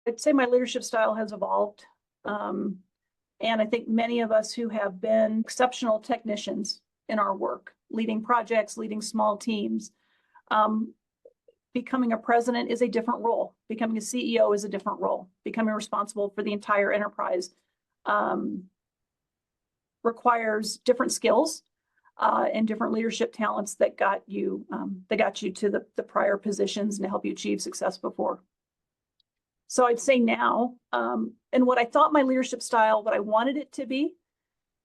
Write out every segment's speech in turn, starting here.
I'd say my leadership style has evolved. And I think many of us who have been exceptional technicians in our work, leading projects, leading small teams, becoming a president is a different role. Becoming a CEO is a different role. Becoming responsible for the entire enterprise requires different skills and different leadership talents that got you to the prior positions and to help you achieve success before. So I'd say now, and what I thought my leadership style, what I wanted it to be,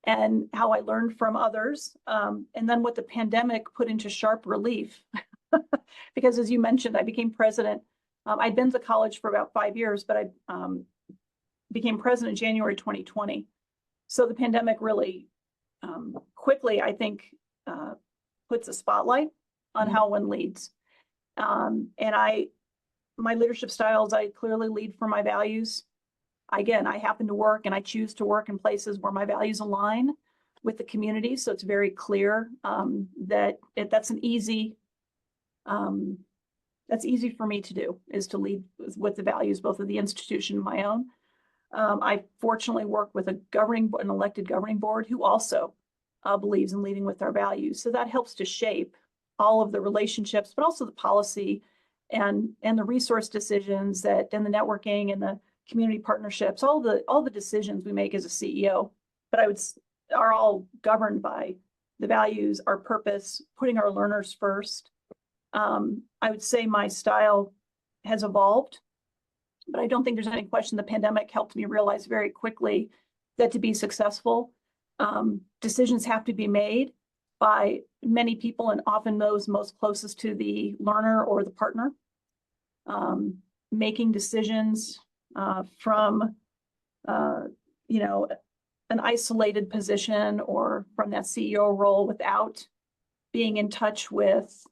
and how I learned from others, and then what the pandemic put into sharp relief. Because as you mentioned, I became president. I'd been to college for about 5 years, but I became president in January 2020. So the pandemic really quickly, I think, puts a spotlight on how one leads. And my leadership styles, I clearly lead for my values. Again, I happen to work and I choose to work in places where my values align with the community. So it's very clear that that's easy for me to do, is to lead with the values, both of the institution and my own. I fortunately work with an elected governing board who also believes in leading with our values. So that helps to shape all of the relationships, but also the policy and the resource decisions and the networking and the community partnerships, all the decisions we make as a CEO, but are all governed by the values, our purpose, putting our learners first. I would say my style has evolved, but I don't think there's any question the pandemic helped me realize very quickly that to be successful, decisions have to be made by many people, and often those most closest to the learner or the partner. Making decisions from an isolated position or from that CEO role without being in touch with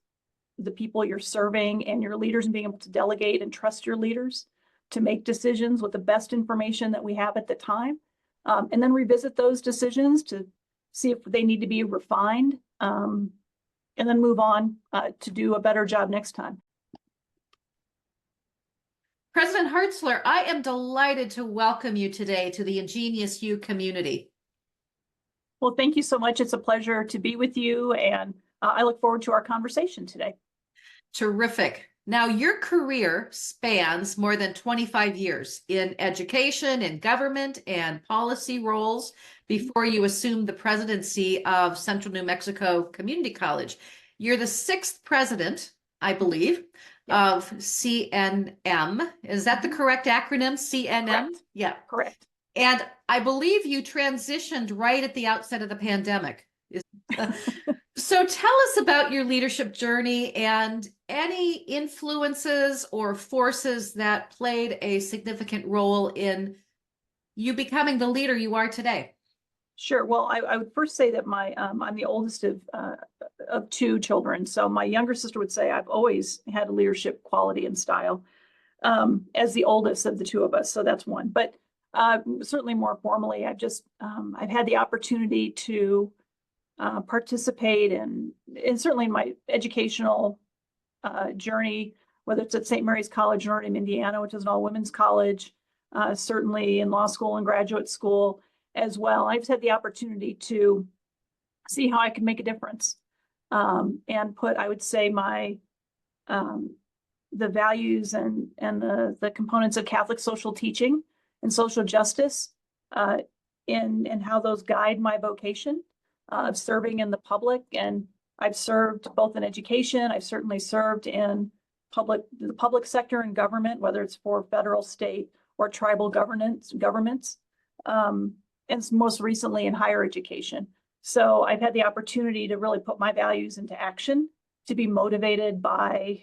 the people you're serving and your leaders, and being able to delegate and trust your leaders to make decisions with the best information that we have at the time, and then revisit those decisions to see if they need to be refined, and then move on to do a better job next time. President Hartzler, I am delighted to welcome you today to the IngenioUs U community. Well, thank you so much. It's a pleasure to be with you, and I look forward to our conversation today. Terrific. Now, your career spans more than 25 years in education, in government, and policy roles before you assumed the presidency of Central New Mexico Community College. You're the 6th president, I believe, of CNM. Is that the correct acronym, CNM? Correct. Yeah. Correct. And I believe you transitioned right at the outset of the pandemic. So tell us about your leadership journey and any influences or forces that played a significant role in you becoming the leader you are today. Sure. Well, I would first say that I'm the oldest of 2 children. So my younger sister would say I've always had a leadership quality and style as the oldest of the 2 of us. So that's one. But certainly more formally, I've had the opportunity to participate and certainly in my educational journey, whether it's at St. Mary's College, Notre Dame, Indiana, which is an all-women's college, certainly in law school and graduate school as well. I've had the opportunity to see how I can make a difference and put, I would say, the values and the components of Catholic social teaching and social justice in how those guide my vocation of serving in the public. And I've served both in education. I've certainly served in the public sector and government, whether it's for federal, state, or tribal governments, and most recently in higher education. So I've had the opportunity to really put my values into action, to be motivated by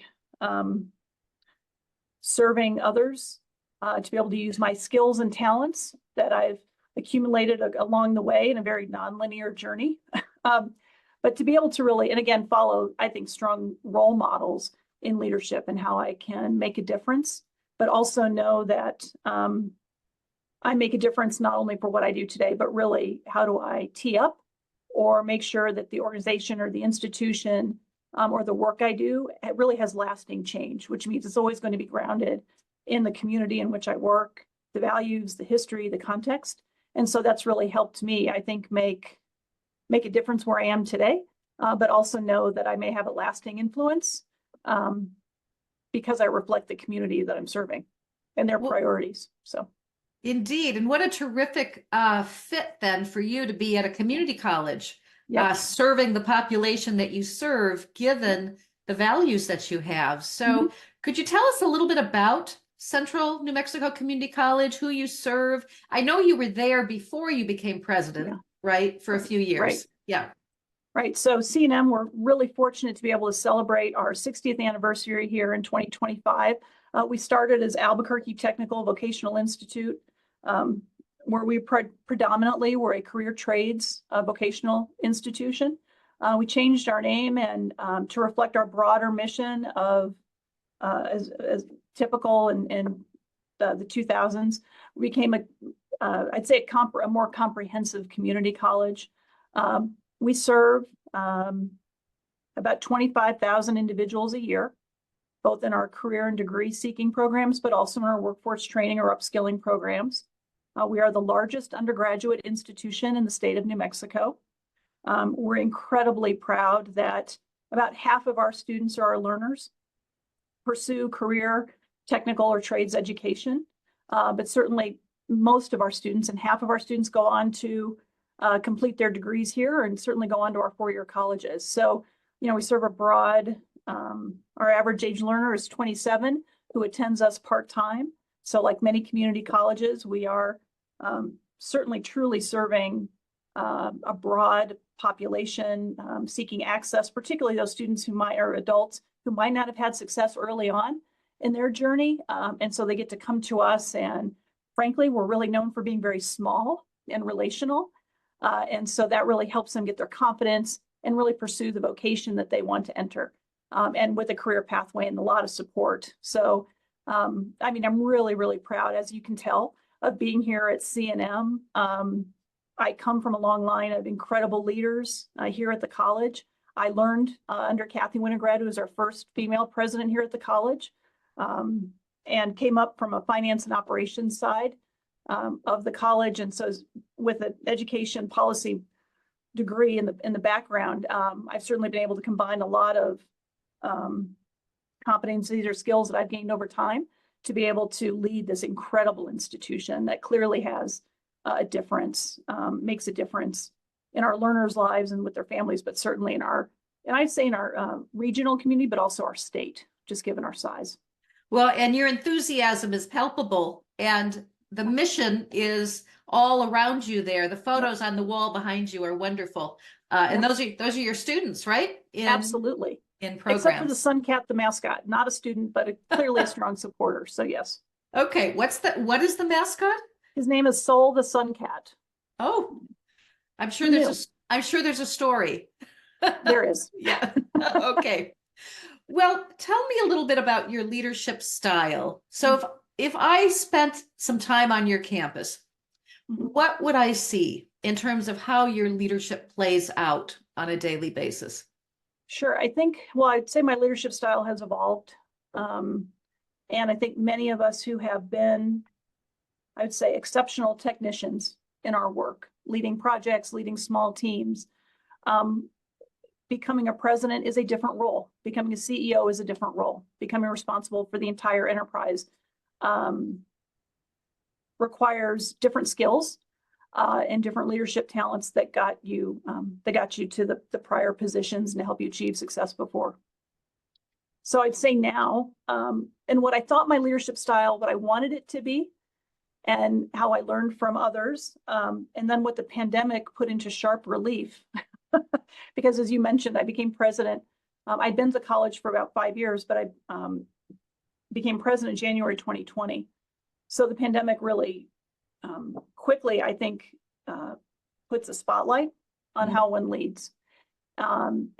serving others, to be able to use my skills and talents that I've accumulated along the way in a very nonlinear journey. But to be able to really, and again, follow, I think, strong role models in leadership and how I can make a difference, but also know that I make a difference not only for what I do today, but really how do I tee up or make sure that the organization or the institution or the work I do, it really has lasting change, which means it's always going to be grounded in the community in which I work, the values, the history, the context. And so that's really helped me, I think, make a difference where I am today, but also know that I may have a lasting influence because I reflect the community that I'm serving and their priorities. So. Indeed. And what a terrific fit then for you to be at a community college, serving the population that you serve, given the values that you have. So could you tell us a little bit about Central New Mexico Community College, who you serve? I know you were there before you became president, right? For a few years. Right. Yeah. Right. So CNM, we're really fortunate to be able to celebrate our 60th anniversary here in 2025. We started as Albuquerque Technical Vocational Institute, where we predominantly were a career trades vocational institution. We changed our name and to reflect our broader mission of, as typical in the 2000s, we became I'd say a more comprehensive community college. We serve about 25,000 individuals a year, both in our career and degree seeking programs, but also in our workforce training or upskilling programs. We are the largest undergraduate institution in the state of New Mexico. We're incredibly proud that about half of our students or our learners pursue career, technical, or trades education, but certainly most of our students and half of our students go on to complete their degrees here and certainly go on to our four-year colleges. So, we serve a broad, our average age learner is 27 who attends us part-time. So like many community colleges, we are certainly truly serving a broad population seeking access, particularly those students are adults who might not have had success early on in their journey. And so they get to come to us, and frankly, we're really known for being very small and relational. And so that really helps them get their confidence and really pursue the vocation that they want to enter, and with a career pathway and a lot of support. So, I'm really, really proud, as you can tell, of being here at CNM. I come from a long line of incredible leaders here at the college. I learned under Kathy Winograd, who was our first female president here at the college, and came up from a finance and operations side of the college. And so with an education policy degree in the background, I've certainly been able to combine a lot of competencies or skills that I've gained over time to be able to lead this incredible institution that clearly has a difference, makes a difference in our learners' lives and with their families, but certainly in our regional community, but also our state, just given our size. Well, and your enthusiasm is palpable, and the mission is all around you there. The photos on the wall behind you are wonderful. And those are your students, right? Absolutely. In programs. Except for the sun cat, the mascot, not a student, but clearly a strong supporter. So yes. Okay. What is the mascot? His name is Soul the Sun Cat. Oh, I'm sure there's a story. There is. Yeah. Okay. Well, tell me a little bit about your leadership style. So if I spent some time on your campus, what would I see in terms of how your leadership plays out on a daily basis? Sure. I'd say my leadership style has evolved. And I think many of us who have been, I would say, exceptional technicians in our work, leading projects, leading small teams, becoming a president is a different role. Becoming a CEO is a different role. Becoming responsible for the entire enterprise requires different skills and different leadership talents that got you to the prior positions and to help you achieve success before. So I'd say now, and what I thought my leadership style, what I wanted it to be, and how I learned from others, and then what the pandemic put into sharp relief. Because as you mentioned, I became president. I'd been to college for about 5 years, but I became president in January 2020. So the pandemic really quickly, I think, puts a spotlight on how one leads. And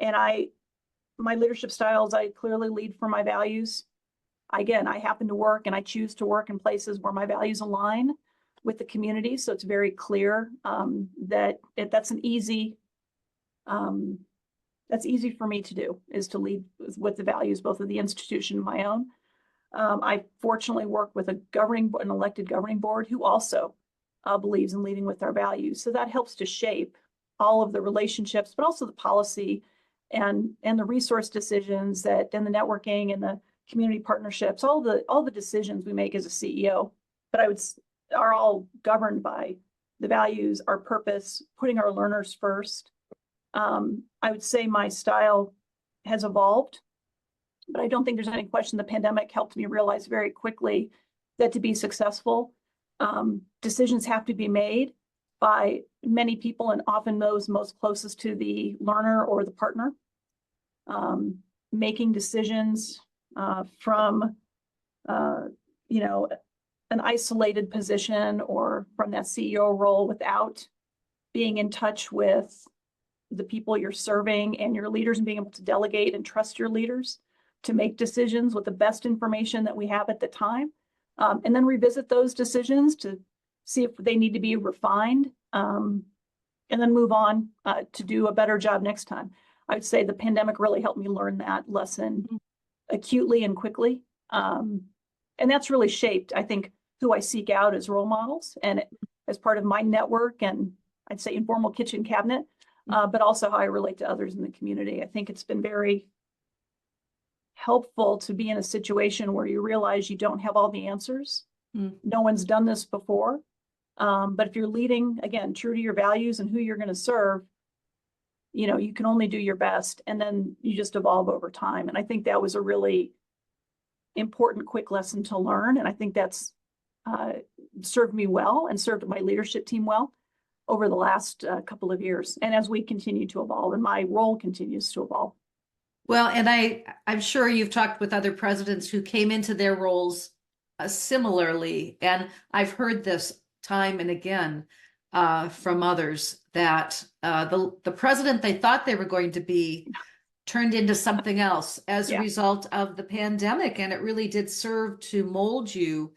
my leadership styles, I clearly lead for my values. Again, I happen to work and I choose to work in places where my values align with the community. So it's very clear that that's easy for me to do, is to lead with the values, both of the institution and my own. I fortunately work with an elected governing board who also believes in leading with our values. So that helps to shape all of the relationships, but also the policy and the resource decisions and the networking and the community partnerships, all the decisions we make as a CEO. But are all governed by the values, our purpose, putting our learners first. I would say my style has evolved, but I don't think there's any question the pandemic helped me realize very quickly that to be successful, decisions have to be made by many people and often those most closest to the learner or the partner. Making decisions from, an isolated position or from that CEO role without being in touch with the people you're serving and your leaders and being able to delegate and trust your leaders to make decisions with the best information that we have at the time, and then revisit those decisions to see if they need to be refined, and then move on to do a better job next time. I would say the pandemic really helped me learn that lesson acutely and quickly. And that's really shaped, I think, who I seek out as role models and as part of my network and I'd say informal kitchen cabinet, but also how I relate to others in the community. I think it's been very helpful to be in a situation where you realize you don't have all the answers. No one's done this before. But if you're leading, again, true to your values and who you're going to serve, you can only do your best and then you just evolve over time. And I think that was a really important, quick lesson to learn. And I think that's served me well and served my leadership team well over the last couple of years. And as we continue to evolve and my role continues to evolve. Well, and I'm sure you've talked with other presidents who came into their roles similarly. And I've heard this time and again from others that the president they thought they were going to be turned into something else as a result of the pandemic. And it really did serve to mold you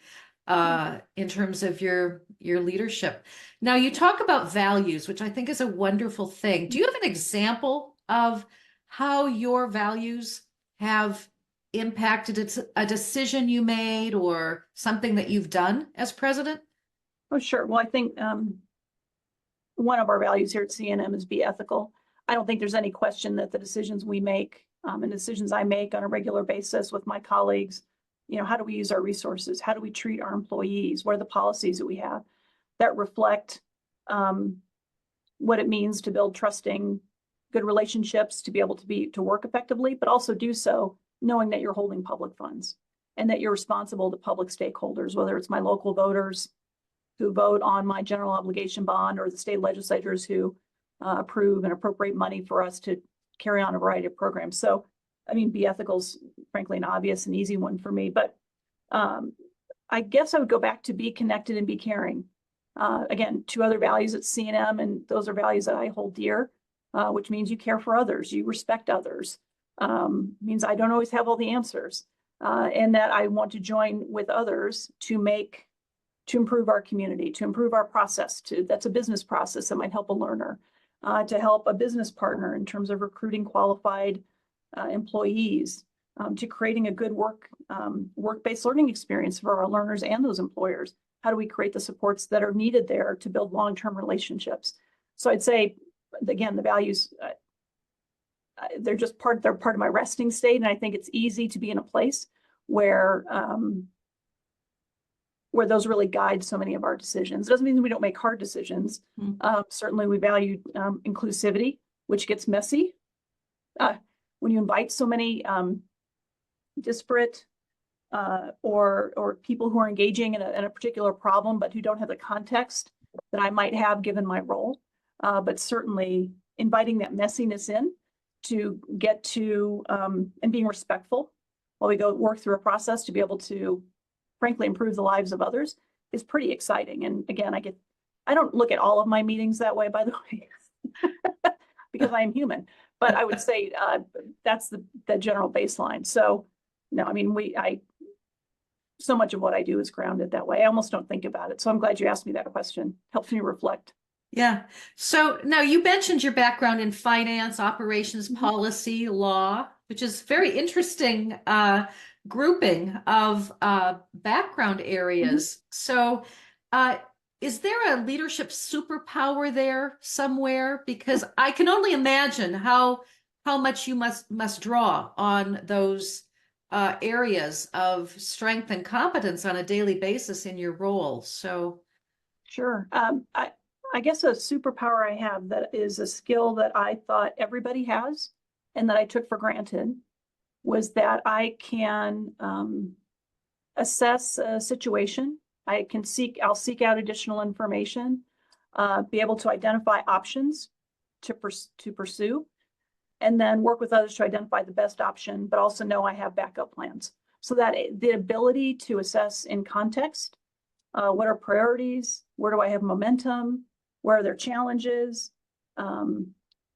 in terms of your leadership. Now, you talk about values, which I think is a wonderful thing. Do you have an example of how your values have impacted a decision you made or something that you've done as president? Oh, sure. Well, I think one of our values here at CNM is be ethical. I don't think there's any question that the decisions we make and decisions I make on a regular basis with my colleagues, how do we use our resources? How do we treat our employees? What are the policies that we have that reflect what it means to build trusting, good relationships, to be able to work effectively, but also do so knowing that you're holding public funds and that you're responsible to public stakeholders, whether it's my local voters who vote on my general obligation bond or the state legislators who approve and appropriate money for us to carry on a variety of programs. So, be ethical is frankly an obvious and easy one for me, but I guess I would go back to be connected and be caring. Again, two other values at CNM, and those are values that I hold dear, which means you care for others, you respect others, means I don't always have all the answers, and that I want to join with others to improve our community, to improve our process. That's a business process that might help a learner, to help a business partner in terms of recruiting qualified employees, to creating a good work-based learning experience for our learners and those employers. How do we create the supports that are needed there to build long-term relationships? So I'd say, again, the values, they're part of my resting state. And I think it's easy to be in a place where those really guide so many of our decisions. It doesn't mean we don't make hard decisions. Certainly we value inclusivity, which gets messy. When you invite so many disparate or people who are engaging in a particular problem, but who don't have the context that I might have given my role, but certainly inviting that messiness in to get to and being respectful while we go work through a process to be able to frankly improve the lives of others is pretty exciting. And again, I don't look at all of my meetings that way, by the way, because I am human, but I would say that's the general baseline. So no, so much of what I do is grounded that way. I almost don't think about it. So I'm glad you asked me that question. Helps me reflect. Yeah. So now you mentioned your background in finance, operations, policy, law, which is very interesting grouping of background areas. So, is there a leadership superpower there somewhere? Because I can only imagine how much you must draw on those areas of strength and competence on a daily basis in your role. So, Sure. I guess a superpower I have that is a skill that I thought everybody has and that I took for granted was that I can assess a situation. I'll seek out additional information, be able to identify options to pursue, and then work with others to identify the best option, but also know I have backup plans. So that the ability to assess in context, what are priorities, where do I have momentum, where are there challenges,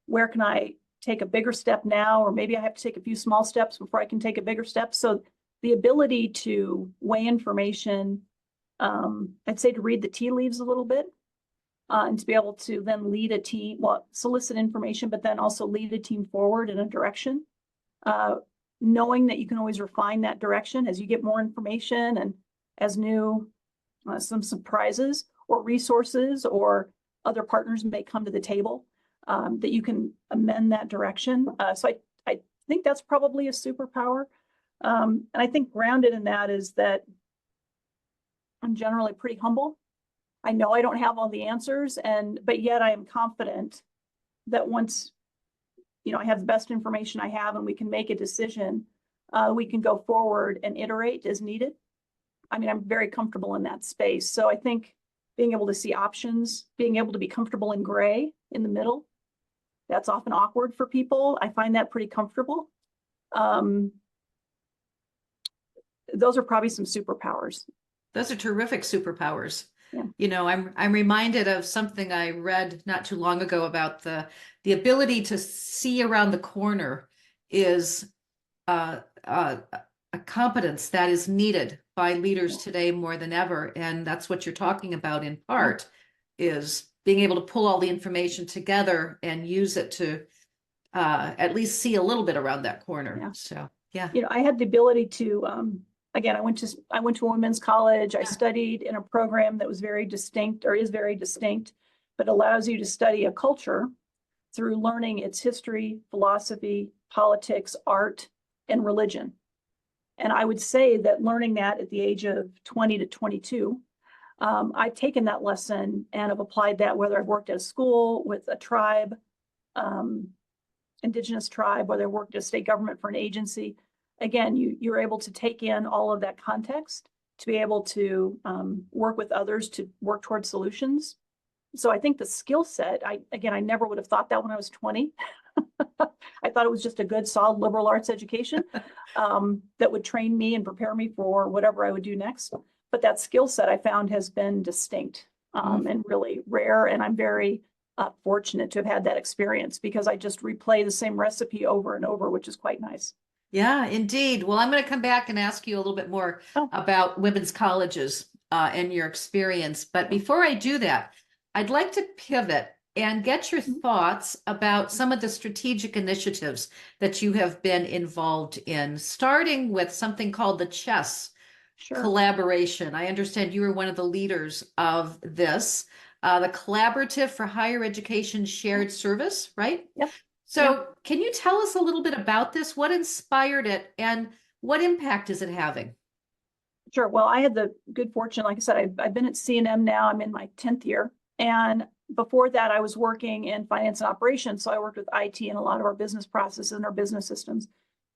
where can I take a bigger step now, or maybe I have to take a few small steps before I can take a bigger step. So the ability to weigh information, I'd say to read the tea leaves a little bit, and to be able to then lead a team, well, solicit information, but then also lead a team forward in a direction. Knowing that you can always refine that direction as you get more information and as new, some surprises or resources or other partners may come to the table, that you can amend that direction. So I think that's probably a superpower. And I think grounded in that is that I'm generally pretty humble. I know I don't have all the answers, but yet I am confident that once, I have the best information I have and we can make a decision, we can go forward and iterate as needed. I mean, I'm very comfortable in that space. So I think being able to see options, being able to be comfortable in gray in the middle, that's often awkward for people. I find that pretty comfortable. Those are probably some superpowers. Those are terrific superpowers. Yeah. I'm reminded of something I read not too long ago about the ability to see around the corner is a competence that is needed by leaders today more than ever. And that's what you're talking about in part, is being able to pull all the information together and use it to at least see a little bit around that corner. Yeah. So, yeah. I had the ability to, again, I went to a women's college. I studied in a program that was very distinct, or is very distinct, but allows you to study a culture through learning its history, philosophy, politics, art, and religion. And I would say that learning that at the age of 20 to 22, I've taken that lesson and have applied that, whether I've worked at a school with a tribe, indigenous tribe, whether I worked at a state government for an agency. Again, you're able to take in all of that context to be able to work with others to work towards solutions. So I think the skill set, I never would have thought that when I was 20. I thought it was just a good, solid liberal arts education that would train me and prepare me for whatever I would do next. But that skill set I found has been distinct and really rare. And I'm very fortunate to have had that experience, because I just replay the same recipe over and over, which is quite nice. Yeah, indeed. Well, I'm going to come back and ask you a little bit more about women's colleges and your experience. But before I do that, I'd like to pivot and get your thoughts about some of the strategic initiatives that you have been involved in, starting with something called the CHESS collaboration. I understand you were one of the leaders of this, the Collaborative for Higher Education Shared Service, right? Yep. So can you tell us a little bit about this? What inspired it and what impact is it having? Sure. Well, I had the good fortune, like I said, I've been at CNM now. I'm in my 10th year. And before that, I was working in finance and operations. So I worked with IT and a lot of our business processes and our business systems.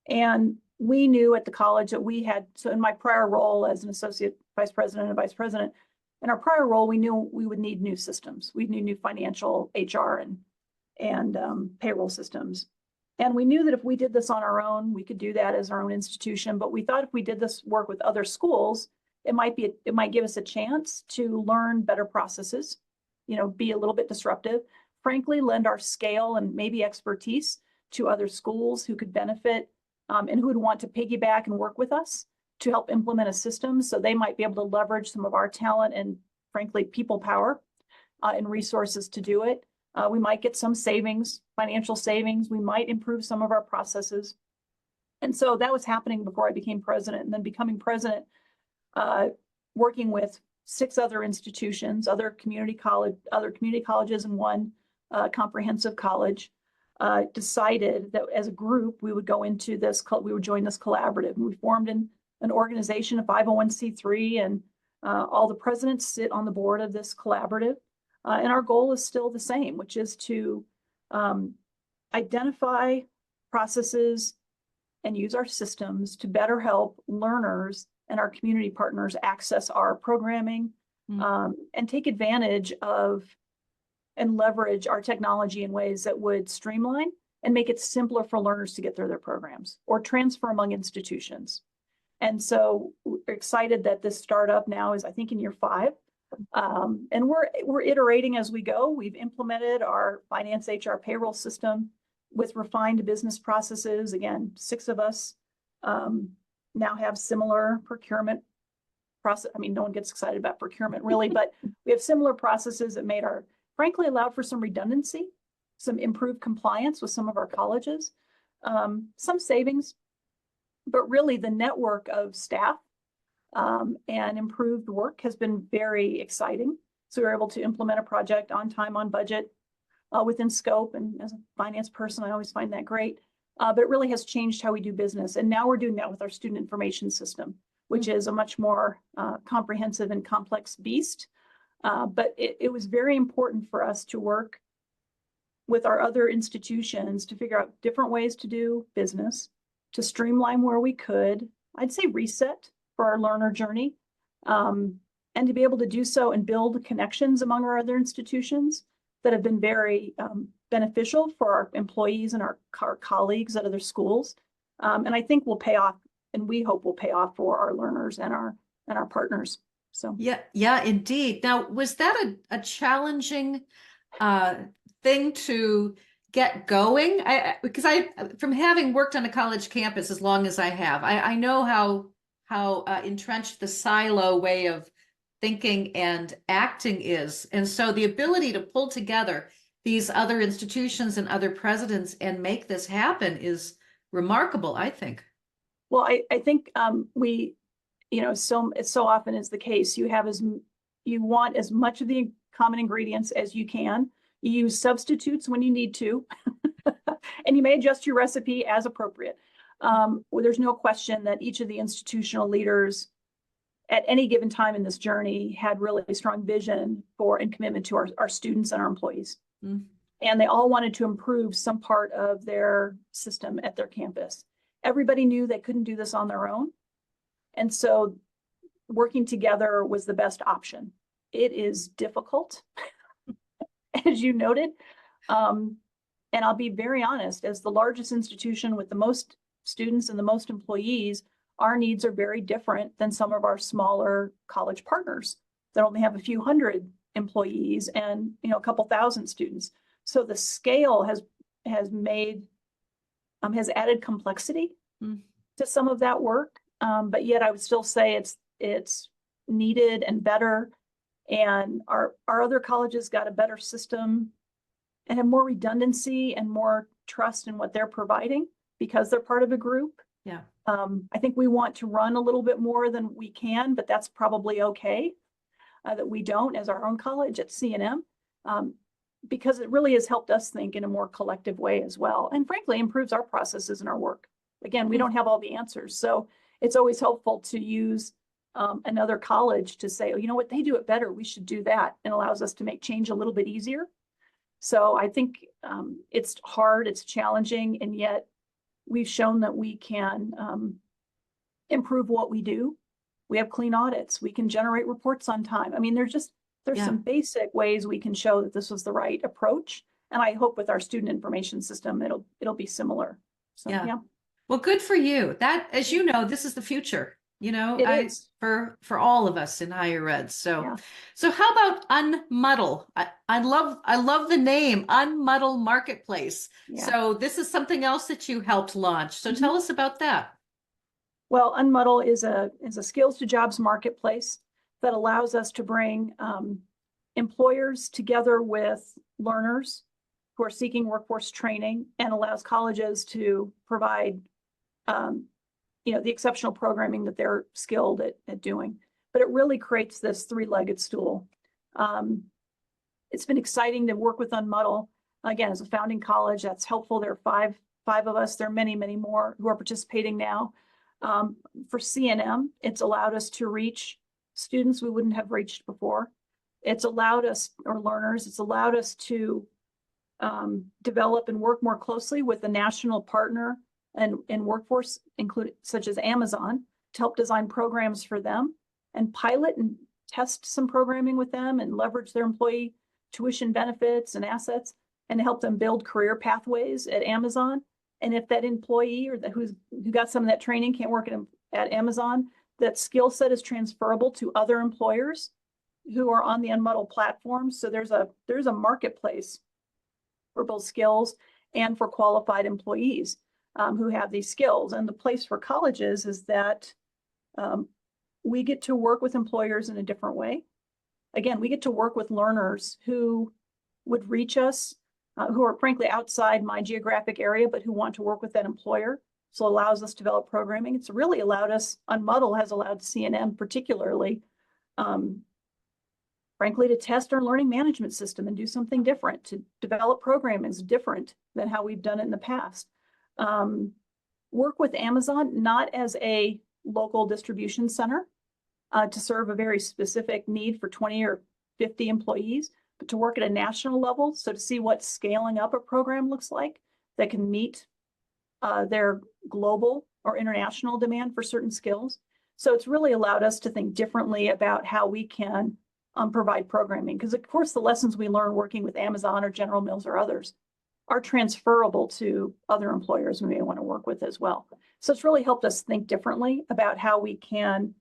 And we knew at the college that we had, so in my prior role as an associate vice president and vice president, in our prior role, we knew we would need new systems. We need new financial, HR, and payroll systems. And we knew that if we did this on our own, we could do that as our own institution. But we thought if we did this work with other schools, it might give us a chance to learn better processes, be a little bit disruptive, frankly, lend our scale and maybe expertise to other schools who could benefit and who would want to piggyback and work with us to help implement a system. So they might be able to leverage some of our talent and, frankly, people power and resources to do it. We might get some savings, financial savings. We might improve some of our processes. And so that was happening before I became president, and then becoming president, working with 6 other institutions, other community colleges and one comprehensive college, decided that as a group, we would we would join this collaborative. And we formed an organization, a 501c3, and all the presidents sit on the board of this collaborative. And our goal is still the same, which is to identify processes and use our systems to better help learners and our community partners access our programming, and take advantage of and leverage our technology in ways that would streamline and make it simpler for learners to get through their programs or transfer among institutions. And so we're excited that this startup now is, I think, in year 5. And we're iterating as we go. We've implemented our finance, HR, payroll system with refined business processes. Again, 6 of us now have similar procurement process. I mean, no one gets excited about procurement really, but we have similar processes that frankly, allowed for some redundancy, some improved compliance with some of our colleges, some savings, but really the network of staff and improved work has been very exciting. So we were able to implement a project on time, on budget, within scope. And as a finance person, I always find that great. But it really has changed how we do business. And now we're doing that with our student information system, which is a much more comprehensive and complex beast. But it was very important for us to work with our other institutions to figure out different ways to do business, to streamline where we could, I'd say reset for our learner journey, and to be able to do so and build connections among our other institutions that have been very beneficial for our employees and our colleagues at other schools. And I think will pay off, and we hope will pay off for our learners and our partners. So yeah, indeed. Now, was that a challenging thing to get going? Because from having worked on a college campus as long as I have, I know how entrenched the silo way of thinking and acting is. And so the ability to pull together these other institutions and other presidents and make this happen is remarkable, I think. Well, I think it so often is the case. You want as much of the common ingredients as you can. You use substitutes when you need to, and you may adjust your recipe as appropriate. Well, there's no question that each of the institutional leaders at any given time in this journey had really strong vision for and commitment to our students and our employees. And they all wanted to improve some part of their system at their campus. Everybody knew they couldn't do this on their own. And so working together was the best option. It is difficult, as you noted. And I'll be very honest, as the largest institution with the most students and the most employees, our needs are very different than some of our smaller college partners that only have a few hundred employees and a couple thousand students. So the scale has added complexity to some of that work. But yet I would still say it's needed and better. And our other colleges got a better system and have more redundancy and more trust in what they're providing because they're part of a group. Yeah. I think we want to run a little bit more than we can, but that's probably okay that we don't as our own college at CNM, because it really has helped us think in a more collective way as well. And frankly, improves our processes and our work. Again, we don't have all the answers. So it's always helpful to use another college to say, oh, you know what, they do it better. We should do that. And allows us to make change a little bit easier. So I think it's hard, it's challenging, and yet we've shown that we can improve what we do. We have clean audits. We can generate reports on time. I mean, there's some basic ways we can show that this was the right approach. And I hope with our student information system, it'll be similar. So, yeah. Well, good for you. That, as you know, this is the future, It is. for all of us in higher ed. So, so how about UnMuddle? I love the name, UnMuddle Marketplace. Yeah. So this is something else that you helped launch. So tell us about that. Well, UnMuddle is a skills to jobs marketplace that allows us to bring employers together with learners who are seeking workforce training and allows colleges to provide the exceptional programming that they're skilled at doing. But it really creates this three-legged stool. It's been exciting to work with UnMuddle. Again, as a founding college, that's helpful. There are five of us. There are many, many more who are participating now. For CNM, it's allowed us to reach students we wouldn't have reached before. It's allowed us, or learners, it's allowed us to develop and work more closely with a national partner and workforce, including such as Amazon, to help design programs for them and pilot and test some programming with them and leverage their employee tuition benefits and assets and help them build career pathways at Amazon. And if that employee or who got some of that training can't work at Amazon, that skill set is transferable to other employers who are on the UnMuddle platform. So there's a marketplace for both skills and for qualified employees who have these skills. And the place for colleges is that we get to work with employers in a different way. Again, we get to work with learners who would reach us, who are frankly outside my geographic area, but who want to work with that employer. So it allows us to develop programming. It's really allowed us, UnMuddle has allowed CNM particularly, frankly, to test our learning management system and do something different, to develop programming is different than how we've done it in the past. Work with Amazon, not as a local distribution center to serve a very specific need for 20 or 50 employees, but to work at a national level. So to see what scaling up a program looks like that can meet their global or international demand for certain skills. So it's really allowed us to think differently about how we can provide programming. Because of course, the lessons we learn working with Amazon or General Mills or others are transferable to other employers we may want to work with as well. So it's really helped us think differently about how we can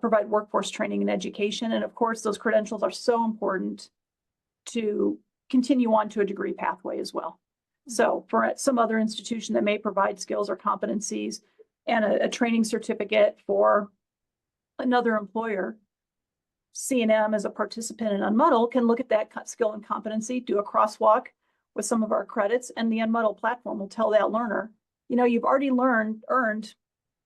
provide workforce training and education. And of course, those credentials are so important to continue on to a degree pathway as well. So for some other institution that may provide skills or competencies and a training certificate for another employer, CNM as a participant in UnMuddle can look at that skill and competency, do a crosswalk with some of our credits, and the UnMuddle platform will tell that learner, you've already earned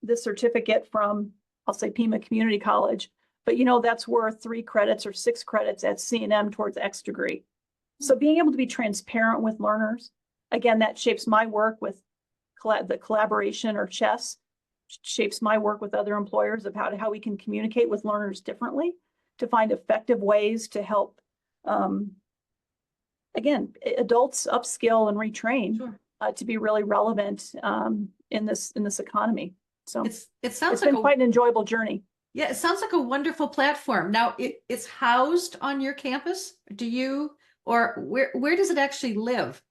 this certificate from, I'll say, Pima Community College, but that's worth 3 credits or 6 credits at CNM towards X degree. So being able to be transparent with learners, again, that shapes my work with the collaboration or CHESS, shapes my work with other employers of how we can communicate with learners differently to find effective ways to help, again, adults upskill and retrain to be really relevant in this economy. So it sounds it's like been quite an enjoyable journey. Yeah, it sounds like a wonderful platform. Now, it's housed on your campus. Or where does it actually live?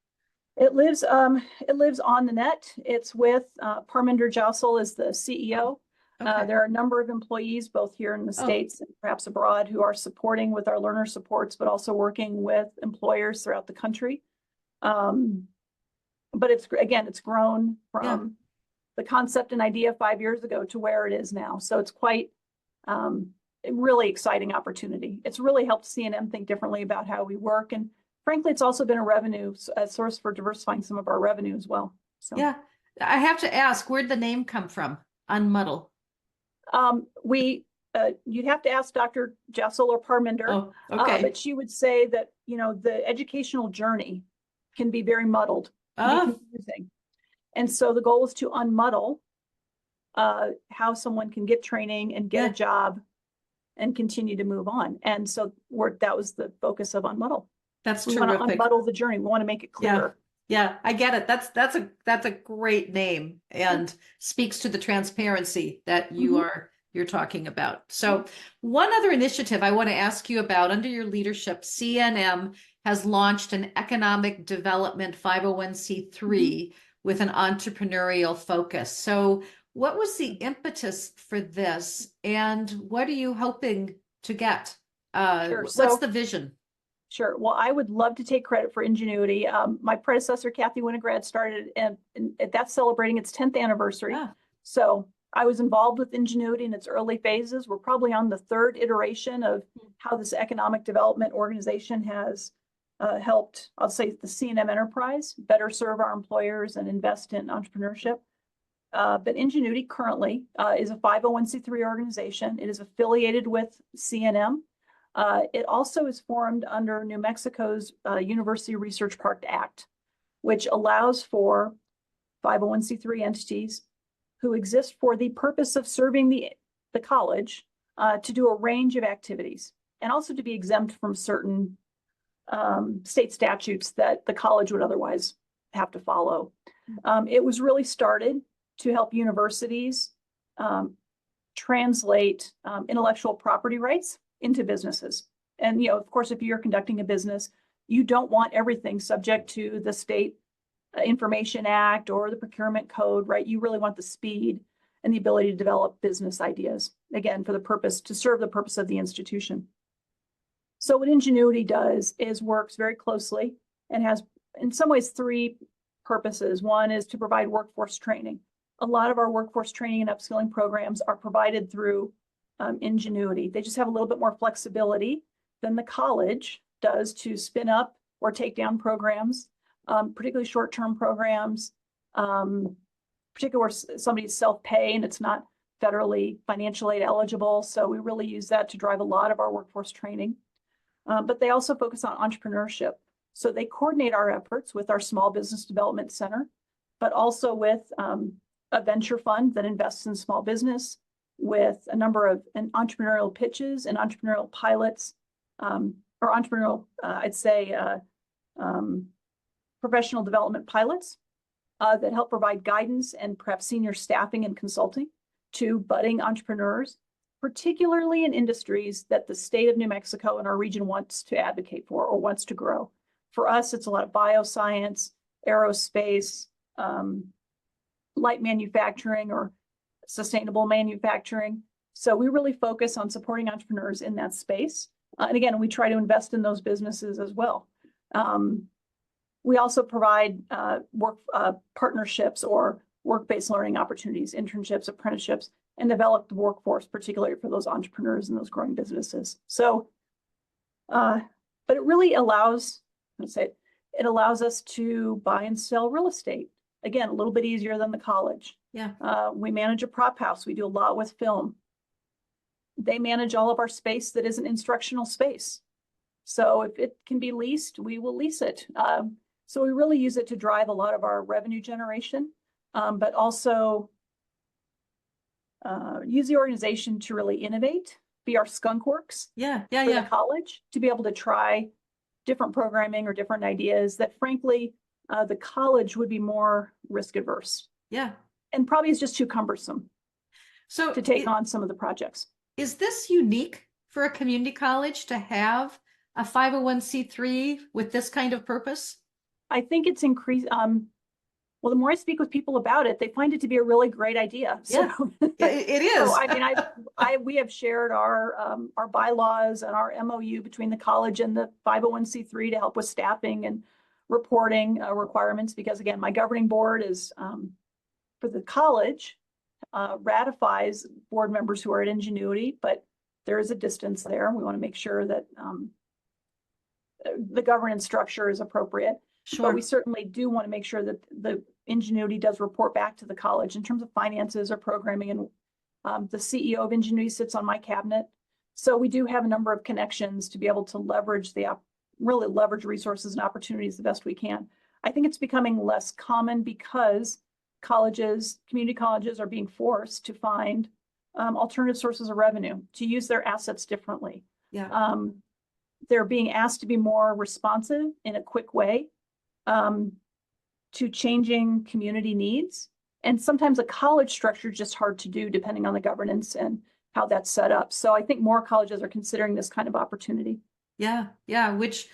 It lives on the net. It's with Parminder Jassal as the CEO. Okay. There are a number of employees, both here in the States and perhaps abroad, who are supporting with our learner supports, but also working with employers throughout the country. But it's grown from the concept and idea 5 years ago to where it is now. So it's quite a really exciting opportunity. It's really helped CNM think differently about how we work. And frankly, it's also been a revenue source for diversifying some of our revenue as well. So yeah, I have to ask, where'd the name come from? UnMuddle. You'd have to ask Dr. Jassal or Parminder. Oh, okay. But she would say that, the educational journey can be very muddled, can be confusing. And so the goal is to unmuddle how someone can get training and get a job and continue to move on. And so that was the focus of UnMuddle. That's we terrific. want to unmuddle the journey. We want to make it clearer. Yeah, I get it. That's a great name and speaks to the transparency that you're talking about. So one other initiative I want to ask you about under your leadership, CNM has launched an economic development 501c3 with an entrepreneurial focus. So what was the impetus for this and what are you hoping to get? What's the vision? Sure. Well, I would love to take credit for Ingenuity. My predecessor, Kathy Winograd, started and that's celebrating its 10th anniversary. So I was involved with Ingenuity in its early phases. We're probably on the 3rd iteration of how this economic development organization has helped, I'll say, the CNM enterprise better serve our employers and invest in entrepreneurship. But Ingenuity currently is a 501c3 organization. It is affiliated with CNM. It also is formed under New Mexico's University Research Park Act, which allows for 501c3 entities who exist for the purpose of serving the college to do a range of activities, and also to be exempt from certain state statutes that the college would otherwise have to follow. It was really started to help universities translate intellectual property rights into businesses. And, of course, if you're conducting a business, you don't want everything subject to the state Information Act or the procurement code, right? You really want the speed and the ability to develop business ideas, again, to serve the purpose of the institution. So what Ingenuity does is works very closely and has, in some ways, three purposes. One is to provide workforce training. A lot of our workforce training and upskilling programs are provided through Ingenuity. They just have a little bit more flexibility than the college does to spin up or take down programs, particularly short-term programs, particularly where somebody's self-pay and it's not federally financial aid eligible. So we really use that to drive a lot of our workforce training. But they also focus on entrepreneurship. So they coordinate our efforts with our Small Business Development Center, but also with a venture fund that invests in small business, with a number of entrepreneurial pitches and entrepreneurial pilots, or entrepreneurial, I'd say, professional development pilots that help provide guidance and perhaps senior staffing and consulting to budding entrepreneurs, particularly in industries that the state of New Mexico and our region wants to advocate for or wants to grow. For us, it's a lot of bioscience, aerospace, light manufacturing, or sustainable manufacturing. So we really focus on supporting entrepreneurs in that space. And again, we try to invest in those businesses as well. We also provide work partnerships or work-based learning opportunities, internships, apprenticeships, and develop the workforce, particularly for those entrepreneurs and those growing businesses. So, but it really allows, it allows us to buy and sell real estate. Again, a little bit easier than the college. Yeah. We manage a prop house. We do a lot with film. They manage all of our space that is an instructional space. So if it can be leased, we will lease it. So we really use it to drive a lot of our revenue generation, but also use the organization to really innovate, be our skunk works for the college, to be able to try different programming or different ideas that, frankly, the college would be more risk adverse. Yeah. And probably is just too cumbersome to take on some of the projects. Is this unique for a community college to have a 501c3 with this kind of purpose? I think it's increased. Well, the more I speak with people about it, they find it to be a really great idea. Yeah, so, it is. So, I mean, we have shared our bylaws and our MOU between the college and the 501c3 to help with staffing and reporting requirements. Because again, my governing board is for the college ratifies board members who are at Ingenuity, but there is a distance there. We want to make sure that the governance structure is appropriate. Sure. But we certainly do want to make sure that the Ingenuity does report back to the college in terms of finances or programming. And the CEO of Ingenuity sits on my cabinet. So we do have a number of connections to be able to leverage really leverage resources and opportunities the best we can. I think it's becoming less common because community colleges are being forced to find alternative sources of revenue, to use their assets differently. Yeah. They're being asked to be more responsive in a quick way to changing community needs. And sometimes a college structure is just hard to do depending on the governance and how that's set up. So I think more colleges are considering this kind of opportunity. Yeah, which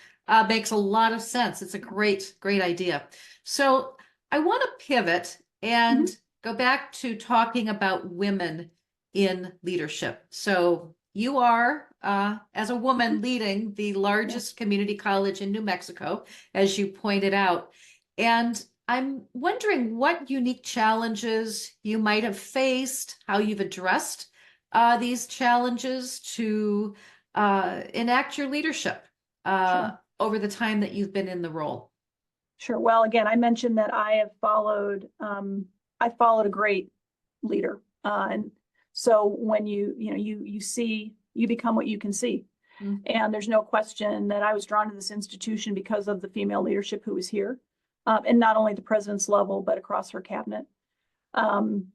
makes a lot of sense. It's a great idea. So I want to pivot and go back to talking about women in leadership. So you are, as a woman, leading the largest community college in New Mexico, as you pointed out. And I'm wondering what unique challenges you might have faced, how you've addressed these challenges to enact your leadership over the time that you've been in the role. Sure. Well, again, I mentioned that I have followed I followed a great leader. And so when you see, you become what you can see. Mm. And there's no question that I was drawn to this institution because of the female leadership who was here. And not only the president's level, but across her cabinet. And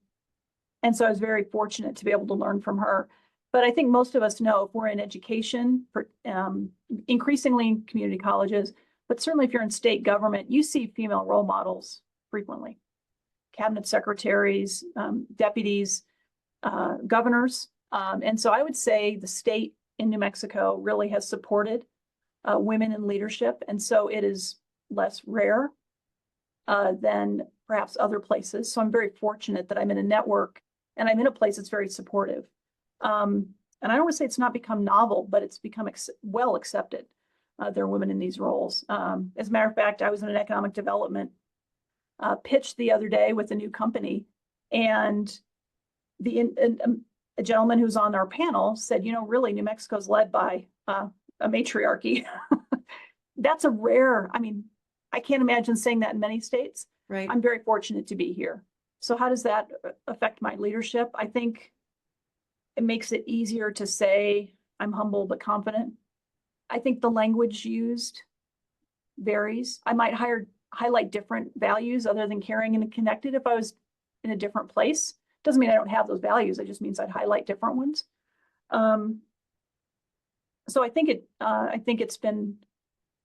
so I was very fortunate to be able to learn from her. But I think most of us know if we're in education, increasingly in community colleges, but certainly if you're in state government, you see female role models frequently. Cabinet secretaries, deputies, governors. And so I would say the state in New Mexico really has supported women in leadership. And so it is less rare than perhaps other places. So I'm very fortunate that I'm in a network and I'm in a place that's very supportive. And I don't want to say it's not become novel, but it's become well accepted. There are women in these roles. As a matter of fact, I was in an economic development pitch the other day with a new company, and a gentleman who's on our panel said, really, New Mexico's led by a matriarchy. That's a rare, I can't imagine saying that in many states. Right. I'm very fortunate to be here. So how does that affect my leadership? I think it makes it easier to say I'm humble but confident. I think the language used varies. I might highlight different values other than caring and connected if I was in a different place. Doesn't mean I don't have those values. It just means I'd highlight different ones. So I think it's been,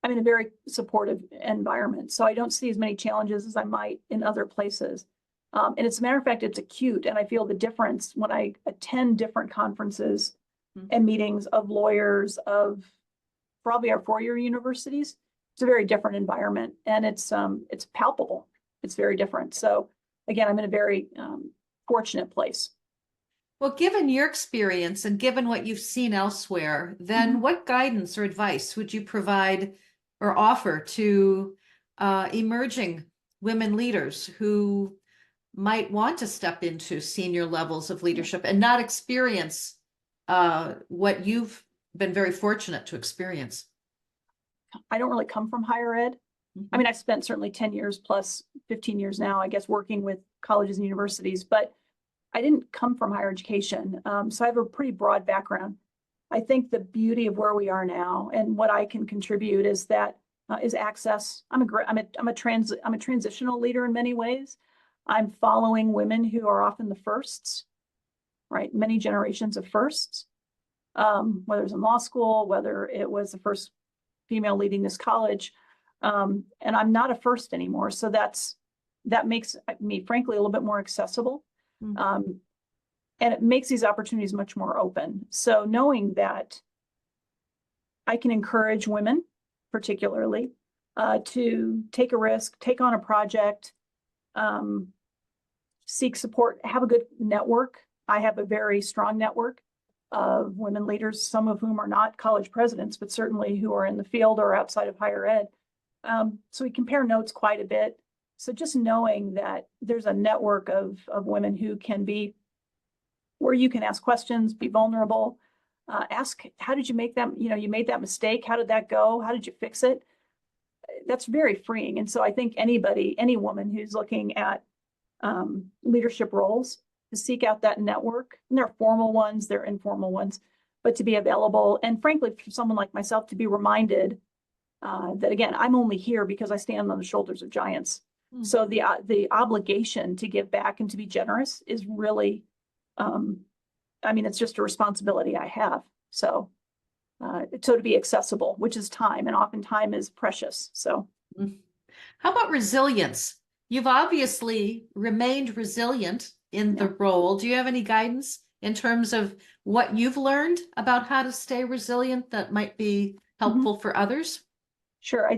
I'm in a very supportive environment. So I don't see as many challenges as I might in other places. And as a matter of fact, it's acute. And I feel the difference when I attend different conferences and meetings of lawyers of probably our four-year universities. It's a very different environment, and it's palpable. It's very different. So again, I'm in a very fortunate place. Well, given your experience and given what you've seen elsewhere, then what guidance or advice would you provide or offer to emerging women leaders who might want to step into senior levels of leadership and not experience what you've been very fortunate to experience? I don't really come from higher ed. I've spent certainly 10 years plus 15 years now, I guess, working with colleges and universities, but I didn't come from higher education. So I have a pretty broad background. I think the beauty of where we are now and what I can contribute is that is access. I'm a transitional leader in many ways. I'm following women who are often the firsts, right? Many generations of firsts, whether it's in law school, whether it was the first female leading this college. And I'm not a first anymore. So that makes me, frankly, a little bit more accessible. And it makes these opportunities much more open. So knowing that I can encourage women, particularly, to take a risk, take on a project, seek support, have a good network. I have a very strong network of women leaders, some of whom are not college presidents, but certainly who are in the field or outside of higher ed. So we compare notes quite a bit. So just knowing that there's a network of women who can be, where you can ask questions, be vulnerable, ask, how did you make that, you made that mistake, how did that go, how did you fix it? That's very freeing. And so I think any woman who's looking at leadership roles, to seek out that network, and there are formal ones, there are informal ones, but to be available. And frankly, for someone like myself, to be reminded that, again, I'm only here because I stand on the shoulders of giants. So the obligation to give back and to be generous is really, it's just a responsibility I have. So to be accessible, which is time, and often time is precious. So how about resilience? You've obviously remained resilient in the role. Do you have any guidance in terms of what you've learned about how to stay resilient that might be helpful for others? Sure.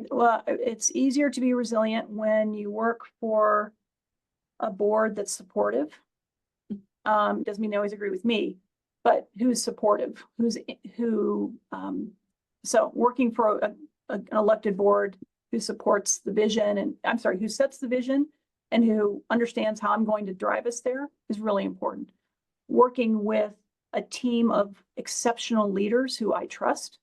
It's easier to be resilient when you work for a board that's supportive. Doesn't mean they always agree with me, but who's supportive, so working for an elected board who supports the vision and who sets the vision and who understands how I'm going to drive us there is really important. Working with a team of exceptional leaders who I trust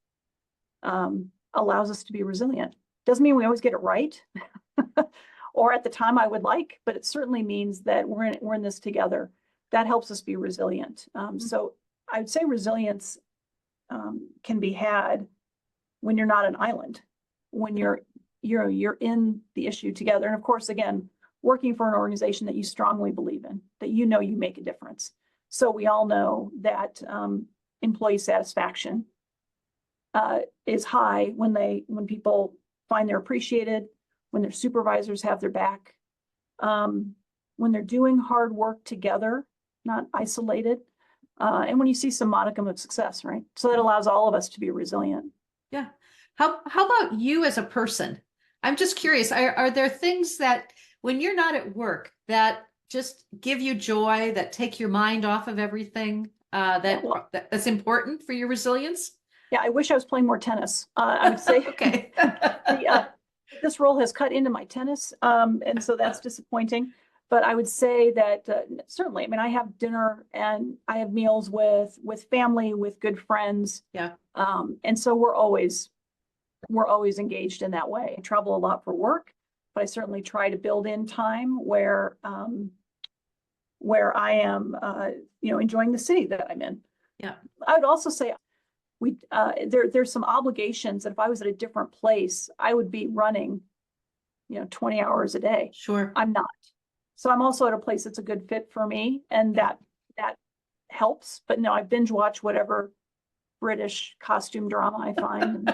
allows us to be resilient. Doesn't mean we always get it right or at the time I would like, but it certainly means that we're in this together. That helps us be resilient. So I would say resilience can be had when you're not an island, when you're in the issue together. And of course, again, working for an organization that you strongly believe in, that you know you make a difference. So we all know that employee satisfaction is high when people find they're appreciated, when their supervisors have their back, when they're doing hard work together, not isolated, and when you see some modicum of success, right? So that allows all of us to be resilient. Yeah. How about you as a person? I'm just curious, are there things that when you're not at work that just give you joy, that take your mind off of everything, that's important for your resilience? Yeah, I wish I was playing more tennis. I would say okay. This role has cut into my tennis, and so that's disappointing. But I would say that certainly, I mean, I have dinner and I have meals with family, with good friends. Yeah. And so we're always engaged in that way. I travel a lot for work, but I certainly try to build in time where I am, enjoying the city that I'm in. Yeah. I would also say there's some obligations that if I was at a different place, I would be running, 20 hours a day. Sure. I'm not. So I'm also at a place that's a good fit for me, and that helps. But no, I binge watch whatever British costume drama I find, and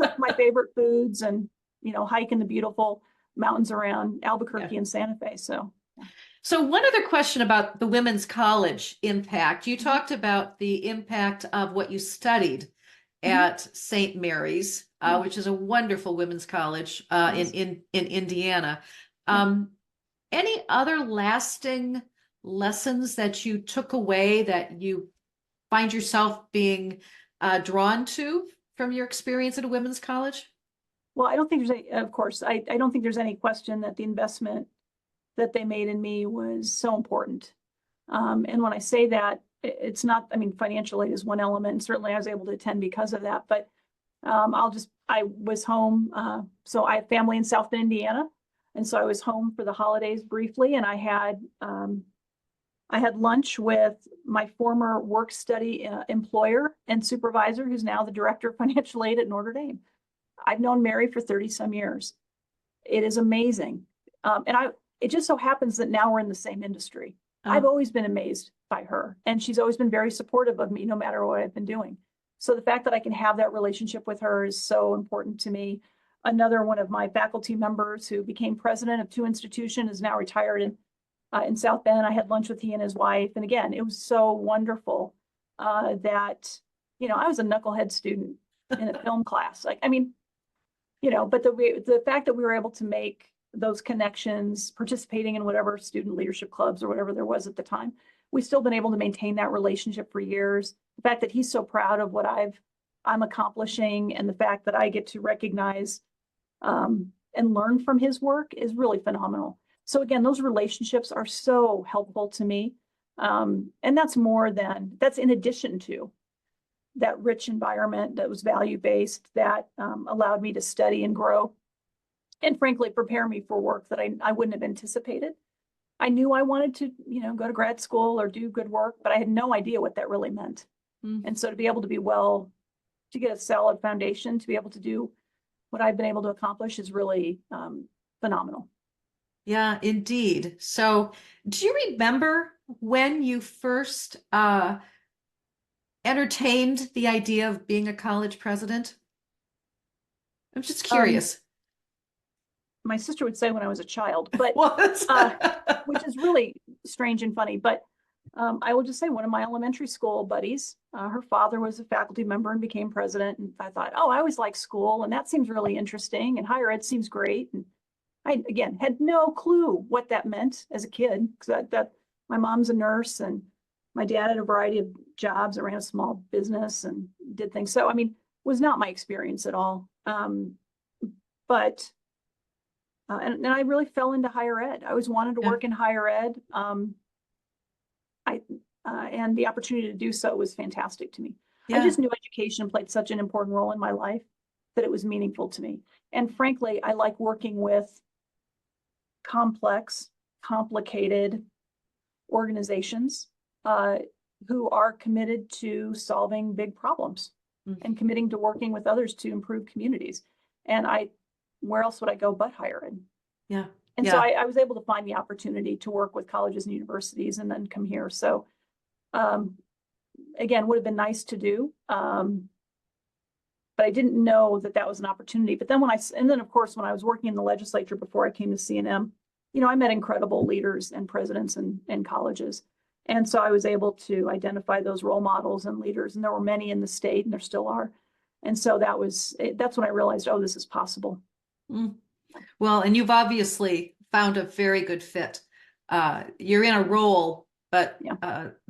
cook my favorite foods, and hike in the beautiful mountains around Albuquerque and Santa Fe. So one other question about the women's college impact. You talked about the impact of what you studied at St. Mary's, which is a wonderful women's college in Indiana. Any other lasting lessons that you took away that you find yourself being drawn to from your experience at a women's college? Well, I don't think there's any, of course, I don't think there's any question that the investment that they made in me was so important. And when I say that, it's not, I mean, financial aid is one element, and certainly I was able to attend because of that, but I was home. So I have family in South Bend, Indiana. And so I was home for the holidays briefly, and I had lunch with my former work study employer and supervisor, who's now the director of financial aid at Notre Dame. I've known Mary for 30 some years. It is amazing. It just so happens that now we're in the same industry. I've always been amazed by her, and she's always been very supportive of me, no matter what I've been doing. So the fact that I can have that relationship with her is so important to me. Another one of my faculty members who became president of 2 institutions is now retired in South Bend. I had lunch with he and his wife. And again, it was so wonderful that, I was a knucklehead student in a film class. But the fact that we were able to make those connections, participating in whatever student leadership clubs or whatever there was at the time, we've still been able to maintain that relationship for years. The fact that he's so proud of what I'm accomplishing, and the fact that I get to recognize and learn from his work is really phenomenal. So again, those relationships are so helpful to me. And that's in addition to that rich environment that was value-based, that allowed me to study and grow, and frankly, prepare me for work that I wouldn't have anticipated. I knew I wanted to, go to grad school or do good work, but I had no idea what that really meant. And so to be able to get a solid foundation, to be able to do what I've been able to accomplish is really phenomenal. Yeah, indeed. So do you remember when you first entertained the idea of being a college president? I'm just curious. My sister would say when I was a child, but which is really strange and funny. But I will just say one of my elementary school buddies, her father was a faculty member and became president. And I thought, I always liked school, and that seems really interesting, and higher ed seems great. And I, again, had no clue what that meant as a kid, because my mom's a nurse and my dad had a variety of jobs, ran a small business and did things. So, was not my experience at all. But I really fell into higher ed. I always wanted to work in higher ed. And the opportunity to do so was fantastic to me. I just knew education played such an important role in my life that it was meaningful to me. And frankly, I like working with complex, complicated organizations who are committed to solving big problems and committing to working with others to improve communities. And where else would I go but Hired? Yeah. And so I was able to find the opportunity to work with colleges and universities and then come here. So again, would have been nice to do. But I didn't know that that was an opportunity. But then of course, when I was working in the legislature before I came to CNM, I met incredible leaders and presidents and colleges. And so I was able to identify those role models and leaders. And there were many in the state, and there still are. And so that's when I realized, oh, this is possible. Well, and you've obviously found a very good fit. You're in a role, but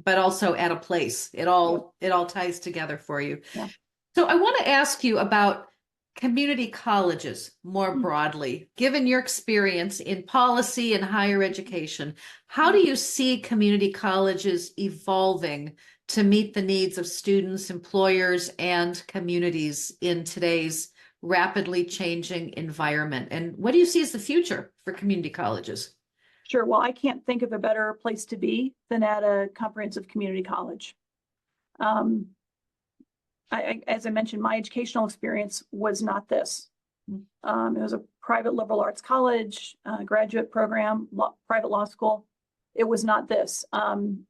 also at a place. It all ties together for you. Yeah. So I want to ask you about community colleges more broadly. Given your experience in policy and higher education, how do you see community colleges evolving to meet the needs of students, employers, and communities in today's rapidly changing environment? And what do you see as the future for community colleges? Sure. Well, I can't think of a better place to be than at a comprehensive community college. As I mentioned, my educational experience was not this. It was a private liberal arts college, graduate program, private law school. It was not this. And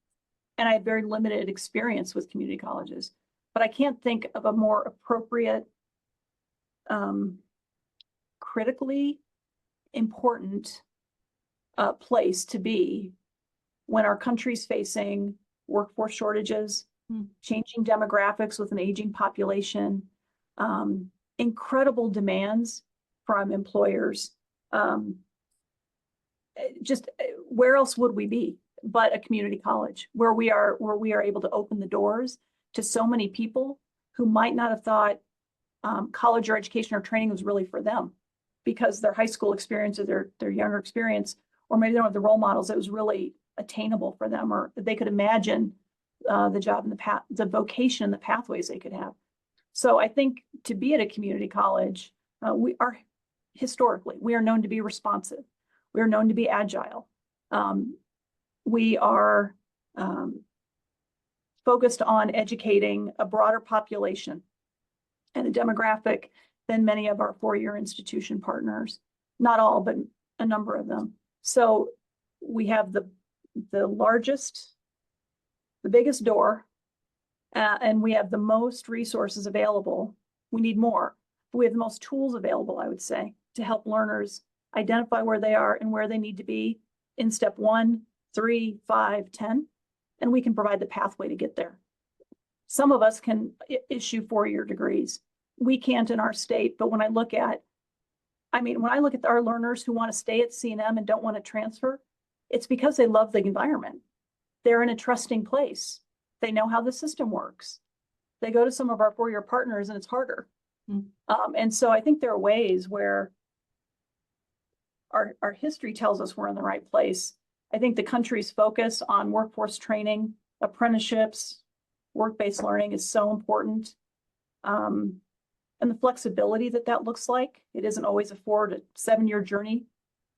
I had very limited experience with community colleges. But I can't think of a more appropriate, critically important place to be when our country's facing workforce shortages, changing demographics with an aging population, incredible demands from employers. Just where else would we be but a community college where we are able to open the doors to so many people who might not have thought college or education or training was really for them because their high school experience or their younger experience, or maybe they don't have the role models that was really attainable for them, or they could imagine the job and the vocation and the pathways they could have. So I think to be at a community college, we are known to be responsive. We are known to be agile. We are focused on educating a broader population and a demographic than many of our four-year institution partners. Not all, but a number of them. So we have the largest, the biggest door, and we have the most resources available. We need more. We have the most tools available, I would say, to help learners identify where they are and where they need to be in step 1, 3, 5, 10, and we can provide the pathway to get there. Some of us can issue 4-year degrees. We can't in our state, but when I look at our learners who want to stay at CNM and don't want to transfer, it's because they love the environment. They're in a trusting place. They know how the system works. They go to some of our 4-year partners and it's harder. And so I think there are ways where our history tells us we're in the right place. I think the country's focus on workforce training, apprenticeships, work-based learning is so important. And the flexibility that looks like. It isn't always a 4 to 7-year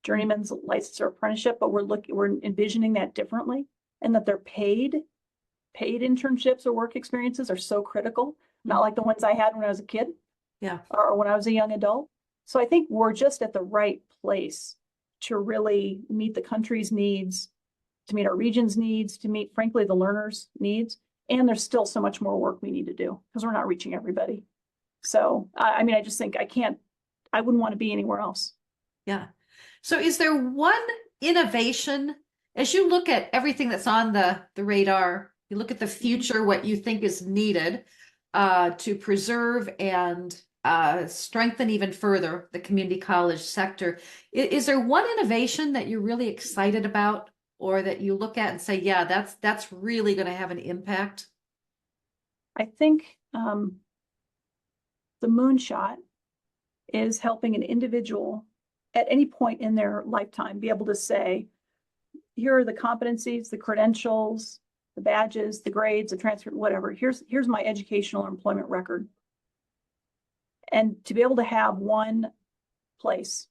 journeyman's license or apprenticeship, but we're envisioning that differently, and that they're paid internships or work experiences are so critical, not like the ones I had when I was a kid, or when I was a young adult. So I think we're just at the right place to really meet the country's needs, to meet our region's needs, to meet, frankly, the learners' needs. And there's still so much more work we need to do because we're not reaching everybody. So, I just think I wouldn't want to be anywhere else. Yeah. So is there one innovation, as you look at everything that's on the radar, you look at the future, what you think is needed to preserve and strengthen even further the community college sector. Is there one innovation that you're really excited about, or that you look at and say, yeah, that's really going to have an impact? I think the moonshot is helping an individual at any point in their lifetime be able to say, here are the competencies, the credentials, the badges, the grades, the transcript, whatever. Here's my educational or employment record. And to be able to have one place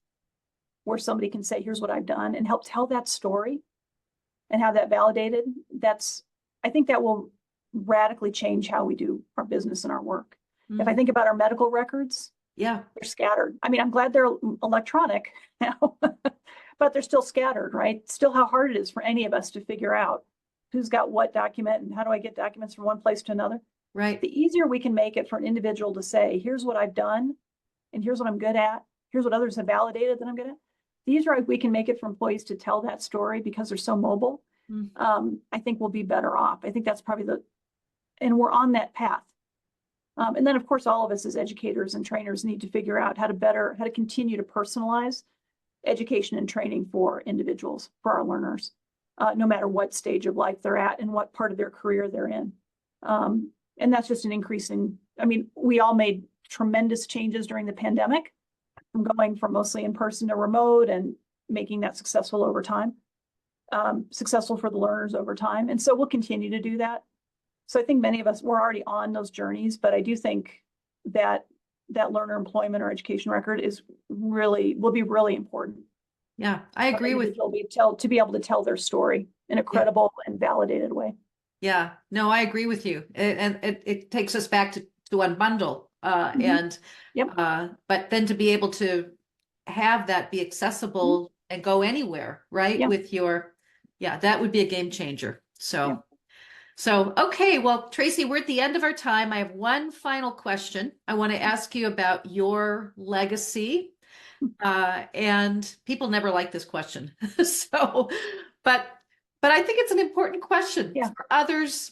where somebody can say, here's what I've done, and help tell that story and have that validated, I think that will radically change how we do our business and our work. If I think about our medical records, Yeah. they're scattered. I mean, I'm glad they're electronic now, but they're still scattered, right? Still how hard it is for any of us to figure out who's got what document and how do I get documents from one place to another. Right. The easier we can make it for an individual to say, here's what I've done, and here's what I'm good at, here's what others have validated that I'm good at. The easier we can make it for employees to tell that story because they're so mobile, I think we'll be better off. I think that's probably and we're on that path. And then, of course, all of us as educators and trainers need to figure out how to continue to personalize education and training for individuals, for our learners, no matter what stage of life they're at and what part of their career they're in. And that's just an increasing, I mean, we all made tremendous changes during the pandemic, from going from mostly in person to remote and making that successful over time, successful for the learners over time. And so we'll continue to do that. So I think many of us, we're already on those journeys, but I do think that learner employment or education record will be really important. Yeah, I agree with to be able to tell their story in a credible and validated way. Yeah, no, I agree with you. And it takes us back to unbundle but then to be able to have that be accessible and go anywhere, right? With that would be a game changer. So, okay, well, Tracy, we're at the end of our time. I have one final question. I want to ask you about your legacy. And people never like this question. But I think it's an important question for others,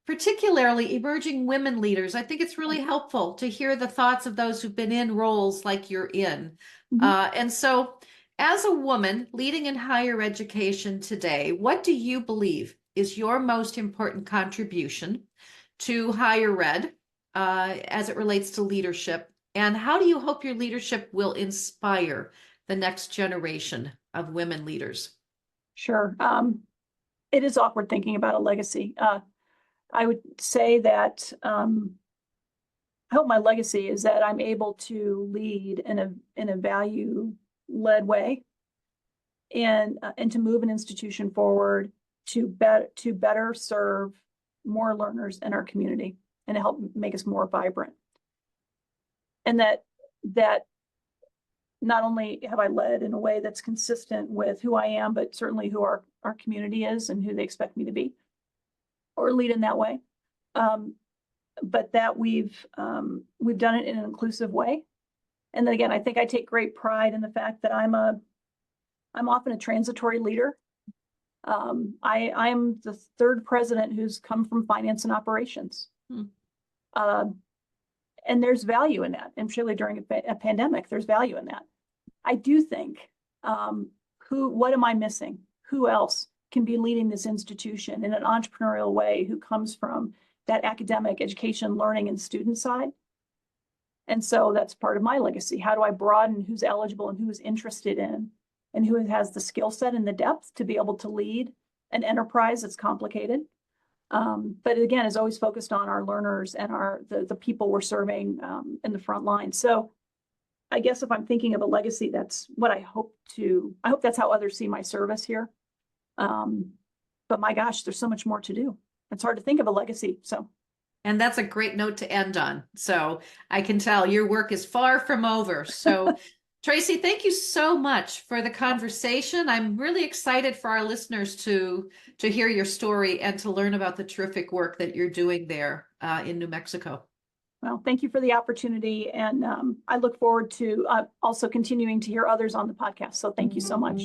particularly emerging women leaders. I think it's really helpful to hear the thoughts of those who've been in roles like you're in. And so, as a woman leading in higher education today, what do you believe is your most important contribution to higher ed as it relates to leadership? And how do you hope your leadership will inspire the next generation of women leaders? Sure. It is awkward thinking about a legacy. I would say that I hope my legacy is that I'm able to lead in a value-led way and to move an institution forward to better serve more learners in our community and to help make us more vibrant. And that not only have I led in a way that's consistent with who I am, but certainly who our community is and who they expect me to be, or lead in that way. But that we've done it in an inclusive way. And then again, I think I take great pride in the fact that I'm often a transitory leader. I'm the third president who's come from finance and operations. And there's value in that. And surely during a pandemic, there's value in that. I do think, what am I missing? Who else can be leading this institution in an entrepreneurial way who comes from that academic education, learning, and student side? And so that's part of my legacy. How do I broaden who's eligible and who is interested in and who has the skill set and the depth to be able to lead an enterprise that's complicated? But again, is always focused on our learners and the people we're serving in the front line. So I guess if I'm thinking of a legacy, that's what I hope that's how others see my service here. But my gosh, there's so much more to do. It's hard to think of a legacy. And that's a great note to end on. So I can tell your work is far from over. So Tracy, thank you so much for the conversation. I'm really excited for our listeners to hear your story and to learn about the terrific work that you're doing there in New Mexico. Well, thank you for the opportunity. And I look forward to also continuing to hear others on the podcast. So thank you so much.